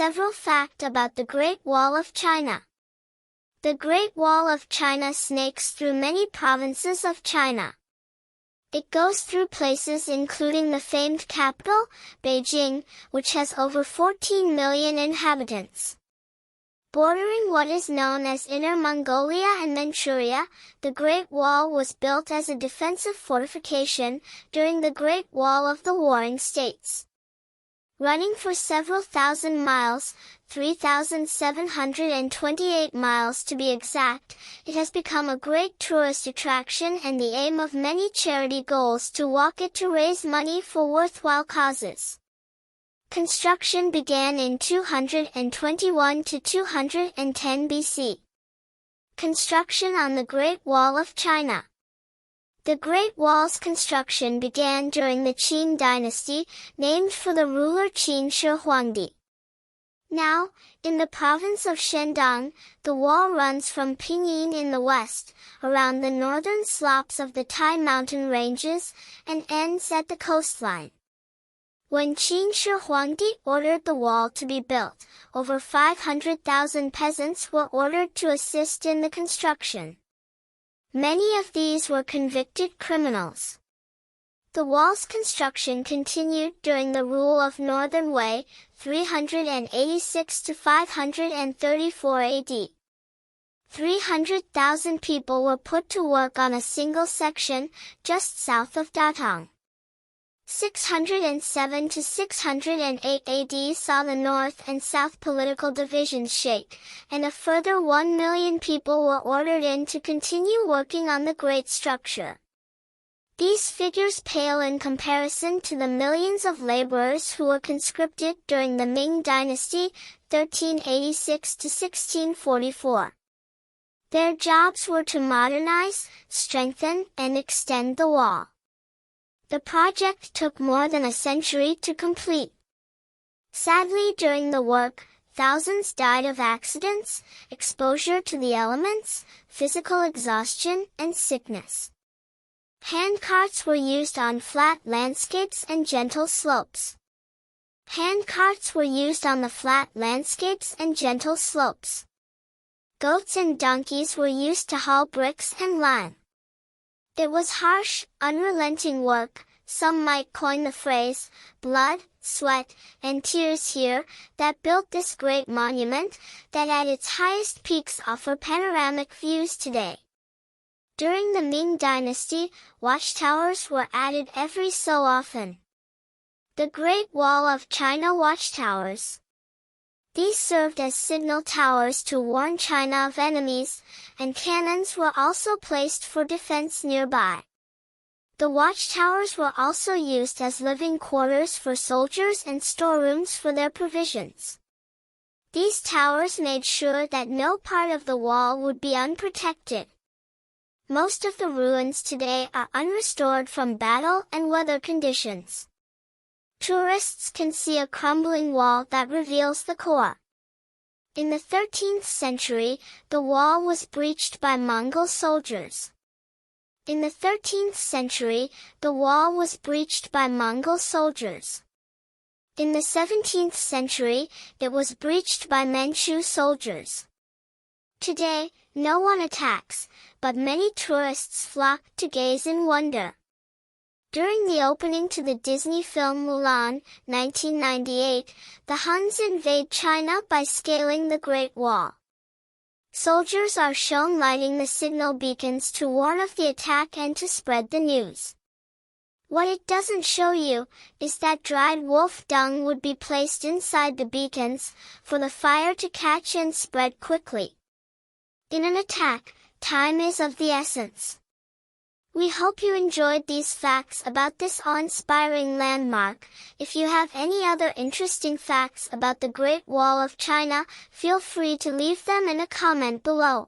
several facts about the Great Wall of China. The Great Wall of China snakes through many provinces of China. It goes through places including the famed capital, Beijing, which has over 14 million inhabitants. Bordering what is known as Inner Mongolia and Manchuria, the Great Wall was built as a defensive fortification during the Great Wall of the Warring States. Running for several thousand miles, 3,728 miles to be exact, it has become a great tourist attraction and the aim of many charity goals to walk it to raise money for worthwhile causes. Construction began in 221 to 210 BC. Construction on the Great Wall of China. The Great Wall's construction began during the Qin dynasty, named for the ruler Qin Shi Huangdi. Now, in the province of Shandong, the wall runs from Pinyin in the west, around the northern slopes of the Tai mountain ranges, and ends at the coastline. When Qin Shi Huangdi ordered the wall to be built, over 500,000 peasants were ordered to assist in the construction. Many of these were convicted criminals. The wall's construction continued during the rule of Northern Wei, 386 to 534 AD. 300,000 people were put to work on a single section, just south of Datong. 607 to 608 AD saw the north and south political divisions shake, and a further 1 million people were ordered in to continue working on the great structure. These figures pale in comparison to the millions of laborers who were conscripted during the Ming Dynasty, 1386 to 1644. Their jobs were to modernize, strengthen, and extend the wall. The project took more than a century to complete. Sadly, during the work, thousands died of accidents, exposure to the elements, physical exhaustion, and sickness. Handcarts were used on flat landscapes and gentle slopes. Handcarts were used on the flat landscapes and gentle slopes. Goats and donkeys were used to haul bricks and lime. It was harsh, unrelenting work, some might coin the phrase, blood, sweat, and tears here, that built this great monument, that at its highest peaks offer panoramic views today. During the Ming Dynasty, watchtowers were added every so often. The Great Wall of China Watchtowers. These served as signal towers to warn China of enemies, and cannons were also placed for defense nearby. The watchtowers were also used as living quarters for soldiers and storerooms for their provisions. These towers made sure that no part of the wall would be unprotected. Most of the ruins today are unrestored from battle and weather conditions. Tourists can see a crumbling wall that reveals the core. In the 13th century, the wall was breached by Mongol soldiers. In the 13th century, the wall was breached by Mongol soldiers. In the 17th century, it was breached by Manchu soldiers. Today, no one attacks, but many tourists flock to gaze in wonder. During the opening to the Disney film Mulan, 1998, the Huns invade China by scaling the Great Wall. Soldiers are shown lighting the signal beacons to warn of the attack and to spread the news. What it doesn't show you is that dried wolf dung would be placed inside the beacons, for the fire to catch and spread quickly. In an attack, time is of the essence. We hope you enjoyed these facts about this awe-inspiring landmark. If you have any other interesting facts about the Great Wall of China, feel free to leave them in a comment below.